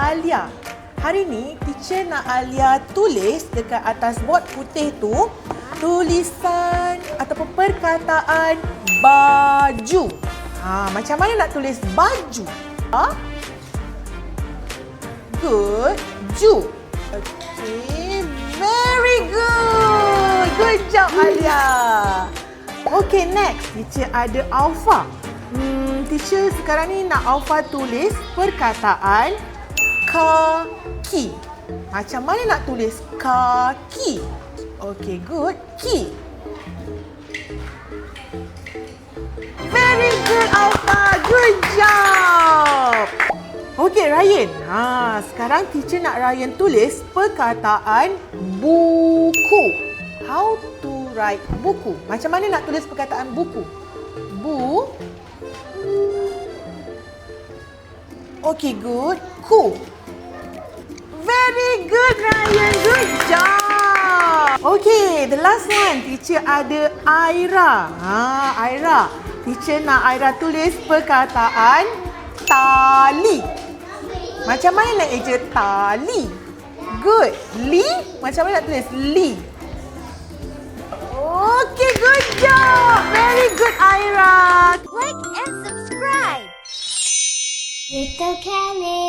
Alia. Hari ni teacher nak Alia tulis dekat atas bot putih tu tulisan ataupun perkataan baju. Macam mana nak tulis baju? Good. Ju. Okay. Very good. Good job, Alia. Okay, next. Teacher ada Alfa. Teacher sekarang ni nak Alfa tulis perkataan kaki. Macam mana nak tulis kaki? Okay, good. Ki. Very good, Alfa. Good job. Okay, Ryan. Sekarang teacher nak Ryan tulis perkataan buku. How to write buku? Macam mana nak tulis perkataan buku? Okay, good. Ku. Very good, Ryan. Good job. Okay, the last one. Teacher ada Aira. Aira. Teacher nak Aira tulis perkataan tali. Macam mana nak eja tali? Good. Li. Macam mana nak tulis li? Okay, good job. Very good, Aira. Like and subscribe. Little Kelly.